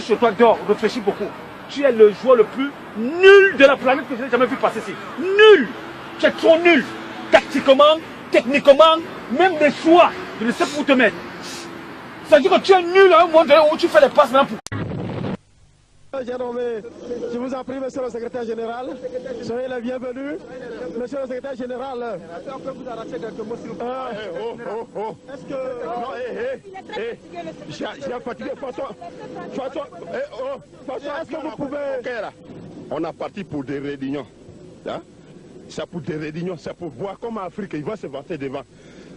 Concentre-toi, dors, réfléchis beaucoup. Tu es le joueur le plus nul de la planète que je n'ai jamais vu passer ici. Nul. Tu es trop nul. Tactiquement, techniquement, même des choix. Je ne sais pas où te mettre. Ça veut dire que tu es nul à un moment donné où tu fais les passes maintenant pour... Je vous en prie, monsieur le secrétaire général. Soyez le bienvenu. Monsieur le secrétaire général. Est-ce qu'on peut vous arracher quelques mots s'il vous plaît? Est-ce que... Non, j'ai fatigué. Est-ce que vous pouvez... On a parti pour des réunions. Hein? C'est pour des réunions, c'est pour voir comment l'Afrique il va se vanter devant.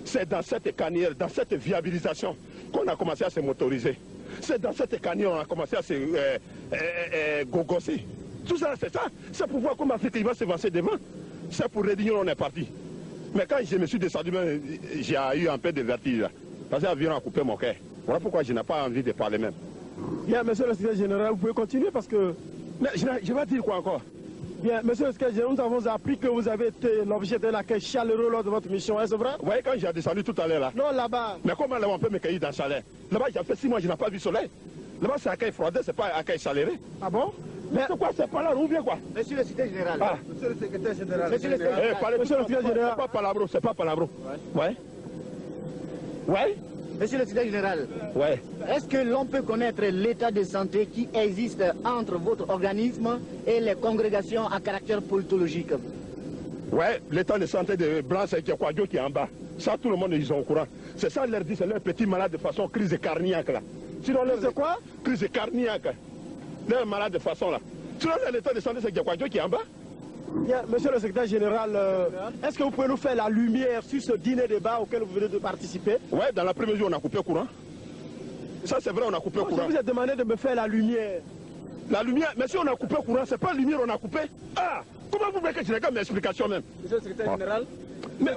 C'est dans cette carrière, dans cette viabilisation qu'on a commencé à se motoriser. C'est dans cette carrière qu'on a commencé à se gogosser. Tout ça, c'est ça. C'est pour voir comment l'Afrique il va se vanter devant. C'est pour réunion, on est parti. Mais quand je me suis descendu, j'ai eu un peu de vertige. Là, parce que l'avion a coupé mon cœur. Voilà pourquoi je n'ai pas envie de parler même. Bien, monsieur le secrétaire général, vous pouvez continuer parce que... Mais je vais dire quoi encore? Bien, monsieur le secrétaire général, nous avons appris que vous avez été l'objet d'un accueil chaleureux lors de votre mission, est-ce vrai? Vous voyez, quand j'ai descendu tout à l'heure là. Non, là-bas. Mais comment là on peut me cueillir dans le chalet? Là-bas, j'ai fait 6 mois, je n'ai pas vu le soleil. Là-bas, c'est accueil froidé, c'est pas accueil chaleureux. Ah bon? Mais c'est quoi, c'est pas là, ou bien quoi? Monsieur le secrétaire général. Ah. Monsieur le secrétaire général. Monsieur le secrétaire général. C'est pas palabro, c'est pas palabro. Ouais. Ouais. Monsieur le secrétaire général. Ouais. Est-ce que l'on peut connaître l'état de santé qui existe entre votre organisme et les congrégations à caractère politologique? Ouais, l'état de santé de Blanc, c'est Kwadjo qui est en bas. Ça, tout le monde, ils sont au courant. C'est ça, leur dit, c'est leur petit malade de façon crise cardiaque là. Sinon, c'est quoi? Crise cardiaque. Leur malade de façon là. Sinon, l'état de santé, c'est Kwadjo qui est en bas. Bien, monsieur le secrétaire général, est-ce que vous pouvez nous faire la lumière sur ce dîner débat auquel vous venez de participer? Ouais, dans l'après-midi, on a coupé le courant. Ça, c'est vrai, on a coupé le courant. Je vous ai demandé de me faire la lumière. La lumière, mais si on a coupé le courant, c'est pas la lumière on a coupé. Ah, comment vous voulez que je regarde mes explications même? Monsieur le secrétaire général. Mais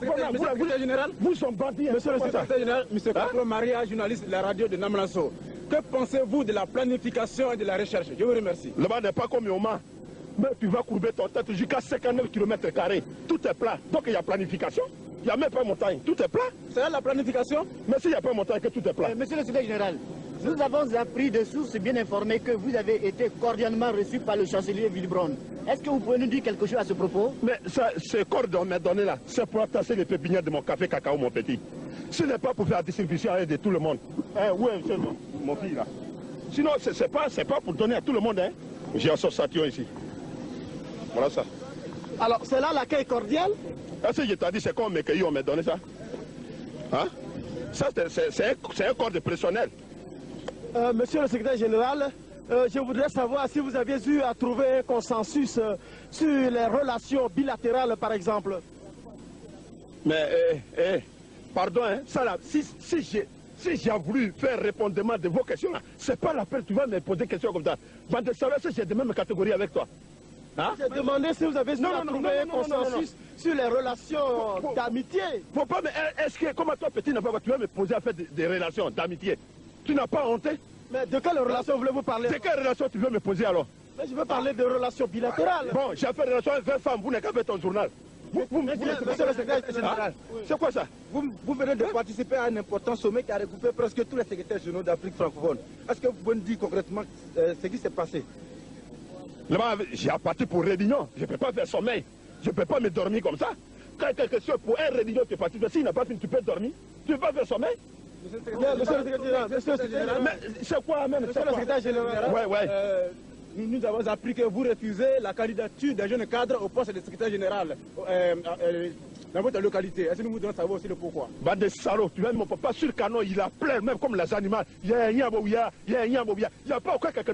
vous sont bandits. Monsieur le secrétaire général, monsieur Kaklo Maria, journaliste de la radio de Namlanso. Que pensez-vous de la planification et de la recherche? Je vous remercie. Là-bas n'est pas comme Yoma. Mais tu vas courber ton tête jusqu'à 59 km². Tout est plat. Donc il y a planification. Il n'y a même pas montagne. Tout est plat. C'est là la planification? Mais s'il n'y a pas montagne, que tout est plat. Monsieur le secrétaire général, nous avons appris de sources bien informées que vous avez été cordialement reçu par le chancelier Wilbron. Est-ce que vous pouvez nous dire quelque chose à ce propos? Mais ce corps qu'on m'a donné là, c'est pour tasser les pépinières de mon café cacao, mon petit. Ce n'est pas pour faire la distribution de tout le monde. Où est mon fils là? Sinon, c'est pas pour donner à tout le monde. Hein. J'ai association ici. Voilà ça. Alors, c'est là l'accueil cordial? Est-ce que je t'ai dit, c'est comme on m'a donné ça? Hein? Ça, c'est un corps de personnel. Monsieur le secrétaire général, je voudrais savoir si vous aviez eu à trouver un consensus sur les relations bilatérales, par exemple. Mais, pardon, hein, ça là, si j'ai voulu faire répondement de vos questions, c'est pas la peine, tu vas me poser des questions comme ça. Bande de savoir si j'ai de même catégorie avec toi. Hein? J'ai demandé si vous avez eu à trouver un consensus sur les relations d'amitié. Faut pas, mais est-ce que, comme toi, petit, tu vas me poser à faire des relations d'amitié? Tu n'as pas honte? Mais de quelle relation voulez-vous parler? De quelle relation tu veux me poser alors? Mais je veux parler de relations bilatérales. Bon, j'ai fait des relations avec 20 femmes, vous n'avez qu'à faire ton journal. Monsieur le secrétaire général, c'est quoi ça? Vous venez de participer à un important sommet qui a regroupé presque tous les secrétaires généraux d'Afrique francophone. Est-ce que vous pouvez nous dire concrètement ce qui s'est passé? Là-bas, j'ai parti pour réunion. Je ne peux pas faire sommeil. Je ne peux pas me dormir comme ça. Quand quelque chose pour un réunion, tu es parti. S'il n'a pas fini, tu peux dormir. Tu ne peux pas faire sommeil? Monsieur le secrétaire général, mais c'est quoi même? Monsieur le secrétaire général, nous avons appris que vous refusez la candidature d'un jeune cadre au poste de secrétaire général dans votre localité. Est-ce que nous voudrions savoir aussi le pourquoi? Bah des salauds, tu vois, mon papa sur le canon, il a plein, même comme les animaux. Il y a un yambobia, il y a un yambobia. Il n'y a pas aucun quelqu'un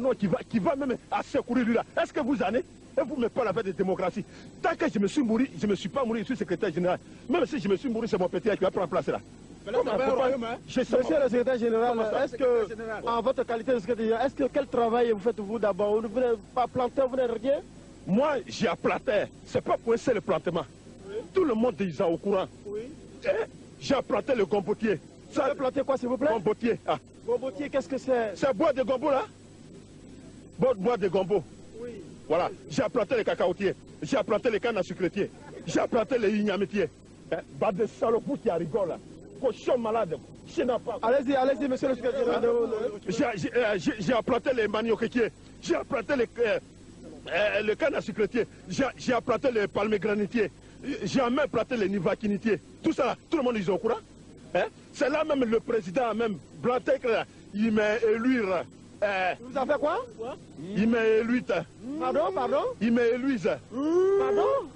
qui va même à secourir lui là. Est-ce que vous en êtes? Et vous me parlez avec de démocratie. Tant que je me suis mouru, je ne me suis pas mouru, je suis secrétaire général. Même si je me suis mouru, c'est mon petit qui va prendre place là. Monsieur le secrétaire général, est-ce que, en votre qualité de secrétaire général, quel travail vous faites-vous d'abord? Vous n'êtes pas planteur, vous n'êtes rien? Moi, j'ai un planter. C'est pas pour essayer le plantement. Oui. Tout le monde est déjà au courant. Oui. J'ai planté le gombotier. Vous avez planté quoi, s'il vous plaît? Gombotier. Ah. Gombotier, qu'est-ce que c'est? C'est bois de gombo là? Bois de gombo. Oui. Voilà. J'ai planté les cacaotiers. J'ai planté les cannes à sucretiers. J'ai planté les ignametiers. Bah des salopes qui rigolent là. cochon malade. Allez-y, allez-y, monsieur le secrétaire. J'ai applanté les manioquetiers, j'ai applanté le canne à sucretier, j'ai applanté les palmiers granitiers, j'ai même planté les nivaquinitiers. Tout ça, là, tout le monde est au courant. Hein? C'est là même le président, même Blantek, il m'a élu. Vous avez fait quoi? Il m'a élu. Pardon, pardon? Il m'a élu. Pardon?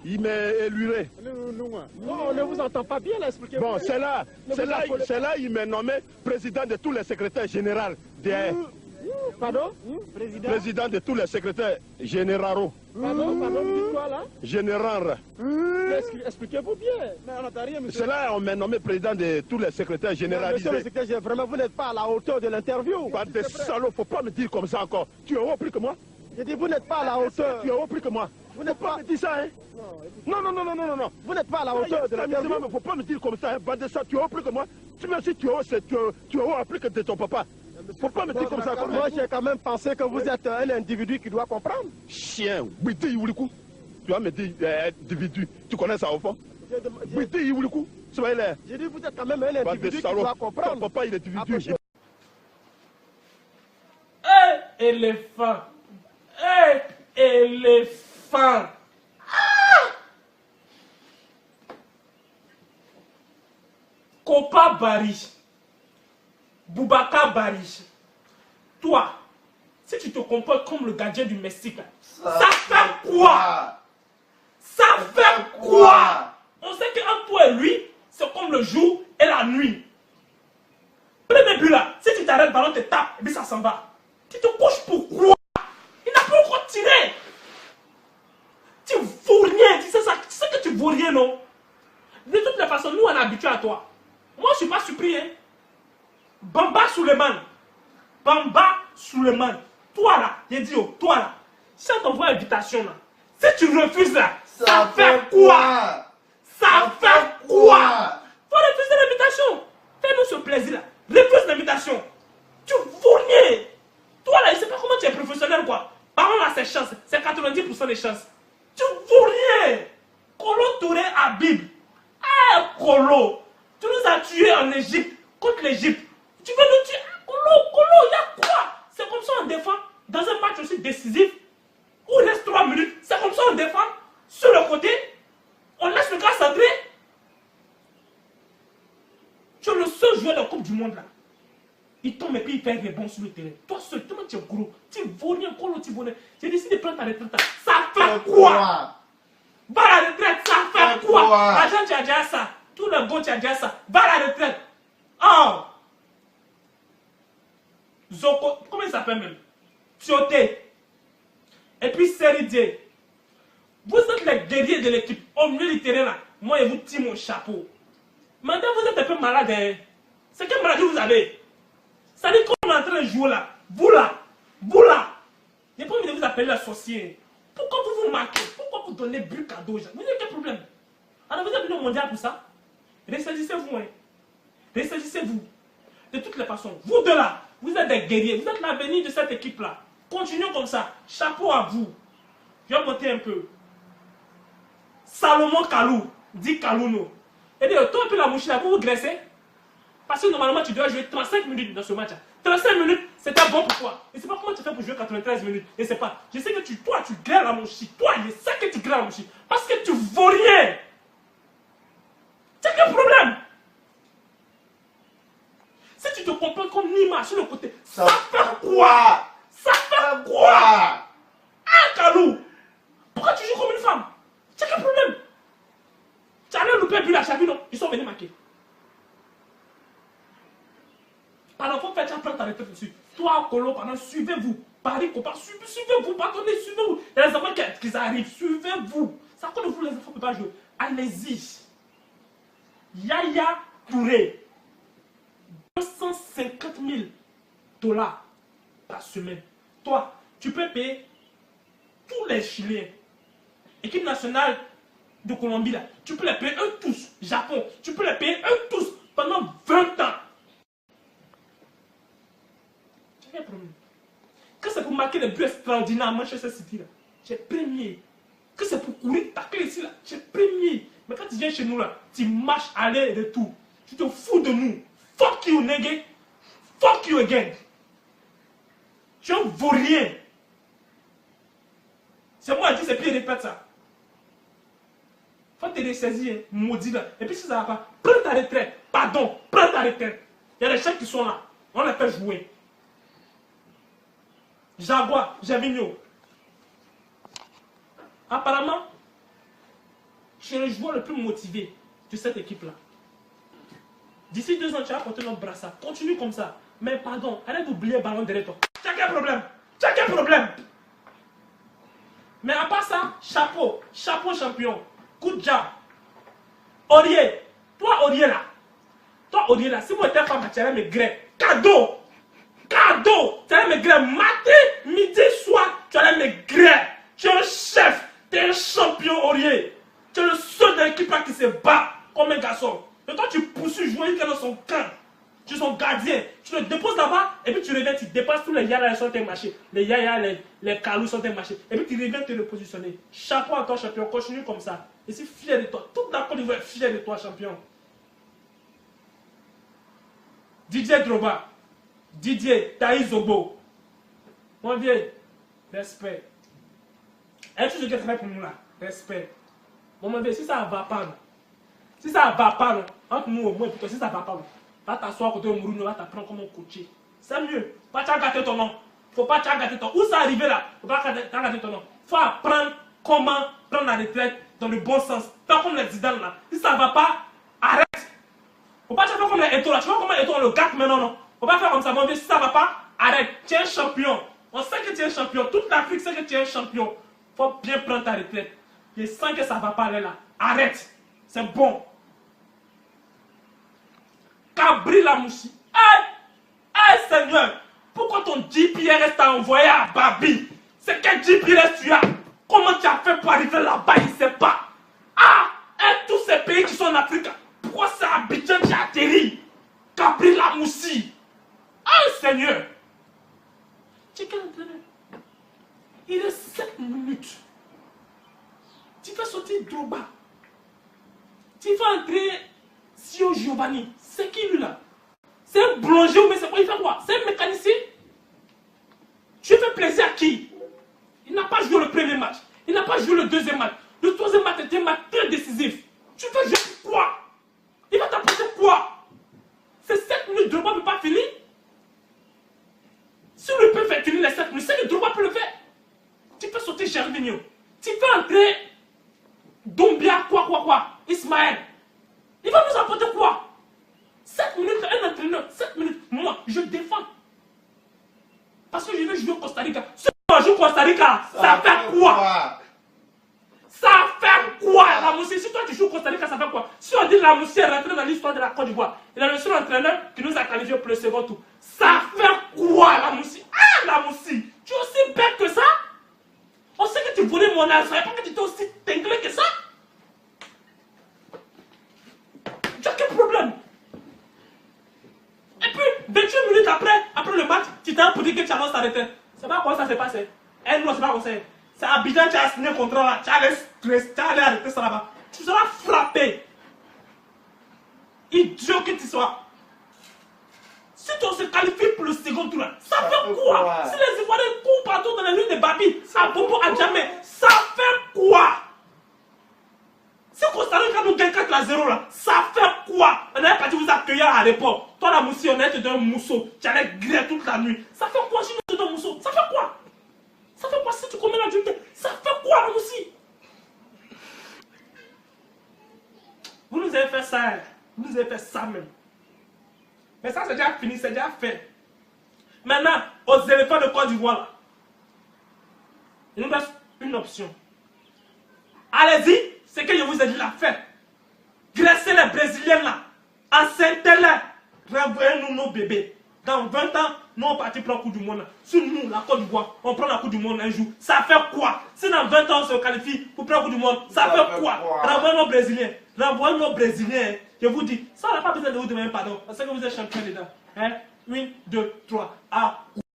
Il m'a élué. Non, on ne vous entend pas bien, là, expliquez-moi. Bon, c'est là, il m'a nommé président de tous les secrétaires généraux. Pardon? Président de tous les secrétaires généraux. Pardon, vous dites quoi, là? Général. Expliquez-vous bien. Mais on n'entend rien, monsieur. C'est là, on m'a nommé président de tous les secrétaires généralisés. Monsieur le secrétaire, vraiment, vous n'êtes pas à la hauteur de l'interview. Pas de salaud, faut pas me dire comme ça encore. Tu es haut plus que moi. J'ai dit, vous n'êtes pas à la hauteur. Tu es haut plus que moi. Vous n'êtes pas me dire ça, hein? Non. Vous n'êtes pas à la hauteur de l'interview. Il ne faut pas me dire comme ça, hein? Bande de ça, tu es haut plus que moi. Tu me dis tu es haut plus que de ton papa. Faut pas me dire comme ça. Moi, j'ai quand même pensé que vous êtes un individu qui doit comprendre. Chien, Bidi Iwulikou. Tu vas me dire individu. Tu connais ça au fond? Bidi Iwulikou. J'ai dit, vous êtes quand même un individu qui doit comprendre. Ton papa, il est individu. Hé, éléphant! Hé, éléphant! Kopa Bari, Boubacar Bari, toi, si tu te comportes comme le gardien du Mexique, ça fait quoi? Ça fait quoi? On sait qu'entre toi et lui, c'est comme le jour et la nuit. Premier but là, si tu t'arrêtes, le ballon te tape, et puis ça s'en va. Tu te couches pourquoi? Il n'a pas encore tiré. Tu vaux rien, tu sais ça, tu sais que tu vaux rien, non? De toutes les façons, nous on est habitués à toi. Moi je suis pas surpris, hein. Bamba Suleiman. Bamba Suleiman. Toi là, j'ai dit, oh, toi là, si on t'envoie une invitation là, si tu refuses là, ça fait quoi? Ça fait quoi? Faut refuser l'invitation. Fais-nous ce plaisir là. Refuse l'invitation. Tu vaux rien. Toi là, je sais pas comment tu es professionnel quoi. Par contre là, c'est chance. C'est 90% des chances. Tu vaux rien. Kolo Touré Habib. Eh, Kolo. Tu nous as tués en Égypte. Contre l'Égypte. Tu veux nous tuer? Kolo, il y a quoi? C'est comme ça on défend. Dans un match aussi décisif. Où il reste 3 minutes. C'est comme ça on défend. Sur le côté. On laisse le gars centrer. Tu es le seul joueur de la Coupe du Monde là. Il tombe et puis il fait des bons sur le terrain. Toi seul, toi tu es gros. Tu vaux rien, Kolo, tu vaux rien. J'ai décidé de prendre ta retraite. Ça fait quoi? Va à la retraite, ça fait quoi? Agent, tu as déjà ça. Tout le bon, tu as déjà ça. Va à la retraite. Oh! Zoko, comment il s'appelle même? Tioté. Et puis Seridé. Vous êtes les guerriers de l'équipe. Au milieu du terrain là. Moi, je vous tire mon chapeau. Maintenant, vous êtes un peu malade. Hein? C'est quelle maladie vous avez? Ça dit qu'on est en train de jouer là. Vous là. J'ai pas envie de vous appeler l'associé. Pourquoi vous vous marquez? Pourquoi vous donnez but cadeau? Vous avez quel problème? Alors vous êtes venu au mondial pour ça? Ressaisissez-vous. Hein? Ressaisissez-vous. De toutes les façons. Vous deux là, vous êtes des guerriers. Vous êtes l'avenir de cette équipe là. Continuons comme ça. Chapeau à vous. Je vais monter un peu. Salomon Kalou. Dit Kalouno. Et dit, toi et puis la mouche là, vous vous graissez? Parce que normalement, tu dois jouer 35 minutes dans ce match. 35 minutes, c'est un bon pour toi. Et c'est pas comment tu fais pour jouer 93 minutes. Et c'est pas. Je sais que toi, tu grêles la mouche. Toi, je sais que tu grêles la mouche. Parce que tu vaux rien. C'est quel problème? Si tu te comportes comme Nima sur le côté, ça fait quoi? Ça fait quoi? Ah, Kalou! Pourquoi tu joues comme une femme? C'est quel problème? Tu allais louper but la Chabi, non? Ils sont venus marquer. Alors, faut faire prendre ta retraite dessus. Toi, Kolo, pendant, suivez-vous. Paris, Copa, suivez-vous. Pardonnez, suivez-vous. Il y a les enfants qui arrivent, suivez-vous. Ça compte vous, les enfants ne peuvent pas jouer. Allez-y. Yaya Touré. 250 000 $ par semaine. Toi, tu peux payer tous les Chiliens. Équipe nationale de Colombie, là, tu peux les payer eux tous. Japon, tu peux les payer eux tous pendant 20 ans. Quel problème? Que c'est pour marquer des buts extraordinaires à Manchester City, là, tu es premier. Que c'est pour courir tacler ici, là, tu es premier. Mais quand tu viens chez nous, là, tu marches aller et retour. Tu te fous de nous. Fuck you, nigga. Fuck you again. Tu en vaux rien. C'est moi qui dis, c'est pire, répète ça. Faut te ressaisir, maudit là. Et puis si ça va pas, prends ta retraite. Pardon, prends ta retraite. Il y a des chefs qui sont là. On les fait jouer. Jaguar, Javigno. Apparemment, je suis le joueur le plus motivé de cette équipe-là. D'ici 2 ans, tu vas porter notre brassard. Continue comme ça. Mais pardon, arrête d'oublier le ballon derrière toi. Tu as quel problème? Tu as quel problème? Mais à part ça, chapeau. Chapeau champion. Coup de job. Aurier. Toi, Aurier là. Toi, Aurier là. Si moi j'étais femme, tu allais me gré. Cadeau. Cadeau. Tu allais me gré. Matin, midi, soir, tu allais me gré. Tu es un chef. Tu es un champion, Aurier. Tu es le seul de l'équipe là qui se bat comme un garçon. Et toi, tu poursuis jouer qui est dans son camp. Tu es son gardien. Tu le déposes là-bas et puis tu reviens, tu dépasses tous les yaya sur tes marchés. Les yaya, les calous sur tes marchés. Et puis tu reviens te repositionner. Chapeau à toi, champion. Continue comme ça. Et je suis fier de toi. Toute la Côte d'Ivoire est fière de toi, champion. Didier Drogba. Didier Taï Zobo. Mon vieux, respect. Est-ce que tu travailles pour nous là? Respect. Mon vieux, si ça va pas, si ça va pas, entre nous au moins, plutôt, si ça va pas, va t'asseoir à côté de Mourinho, va t'apprendre comment coacher. C'est mieux. Pas gâter ton nom. Faut pas gâter ton nom. Où ça arrive là? Faut pas gâter ton nom. Faut apprendre comment prendre la retraite dans le bon sens. Pas comme les Zidane là. Si ça va pas, arrête. Faut pas faire comme les Eto'o là. Tu vois comment Eto'o le gâte maintenant, non? Faut pas faire comme ça, mon vieux. Si ça va pas, arrête. Tu es un champion. On sait que tu es un champion. Toute l'Afrique sait que tu es un champion. Faut bien prendre ta retraite. Je sens que ça va pas aller là. Arrête. C'est bon. Cabri la moussi. Aïe, Seigneur. Pourquoi ton GPS t'a envoyé à Babi? C'est quel GPS tu as? Comment tu as fait pour arriver là-bas? Il ne sait pas. Et tous ces pays qui sont en Afrique, pourquoi c'est à Abidjan qui a atterri? Cabri la moussi. Aïe, Seigneur. Tu es quel entraîneur? Il est 7 minutes. Tu fais sortir Drogba. Tu fais entrer Sio Giovanni. C'est qui lui là? C'est un boulanger ou mais c'est quoi? Il fait quoi? C'est un mécanicien? Tu fais plaisir à qui? Il n'a pas joué le premier match. Il n'a pas joué le deuxième match. Le troisième match était un match très décisif. Tu fais jouer quoi? Il va t'apporter quoi? C'est 7 minutes, Drogba ne peut pas finir? Si on peut faire finir les 7 minutes, c'est que Drogba peut le faire. Tu fais sauter Gervinho. Tu fais entrer Dombia, quoi, Ismaël. Il va nous apporter quoi? 7 minutes, un entraîneur, 7 minutes. Moi, je défends. Parce que je veux jouer au Costa Rica. Si on joue au Costa Rica, ça fait quoi? Ça fait quoi, la Moussi? Si toi tu joues au Costa Rica, ça fait quoi? Si on dit la Moussi est rentrée dans l'histoire de la Côte d'Ivoire, il est le seul entraîneur qui nous a qualifié pour le second tour. Ça fait quoi, la Moussi? La Moussi, tu es aussi bête que ça? On sait que tu voulais mon âge, je ne savais pas que tu étais aussi tinglé que ça. Tu as quel problème? Et puis, 28 minutes après le match, tu t'as pour dire que tu annonces ta retraite. C'est pas quoi ça s'est passé. Eh non, c'est pas comme ça. C'est Abidjan qui a signé un contrat là. Tu allais arrêter ça là-bas. Tu seras frappé. Idiot que tu sois. Si tu se qualifies pour le second tour, ça fait quoi? Si les Ivoiriens courent partout dans les rues de Babi, à Bobo, à jamais, ça fait quoi? Si Costa Rica nous gagne 4-0 là, ça fait quoi? On avait parti vous accueillir à l'aéroport. Toi la moussi, on allait te donner un mousseau. Tu allais griller toute la nuit. Ça fait quoi si nous te donnons un mousseau? Ça fait quoi? Ça fait quoi si tu commets l'adulte? Ça fait quoi la moussi? Vous nous avez fait ça, hein? Vous nous avez fait ça même. Mais ça c'est déjà fini, c'est déjà fait. Maintenant, aux éléphants de Côte d'Ivoire là, il nous reste une option. Allez-y, c'est que je vous ai dit la fête. Graissez les Brésiliens là, enceintez-les, renvoyez-nous nos bébés. Dans 20 ans, nous on partit prendre la Coupe du Monde. Si nous, la Côte d'Ivoire, on prend la Coupe du Monde un jour, ça fait quoi? Si dans 20 ans on se qualifie pour prendre la Coupe du Monde, ça fait quoi? Renvoyez nos Brésiliens. Renvoyez nos Brésiliens. Je vous dis, ça n'a pas besoin de vous demander pardon. Parce que vous êtes champion dedans. 1, 2, 3.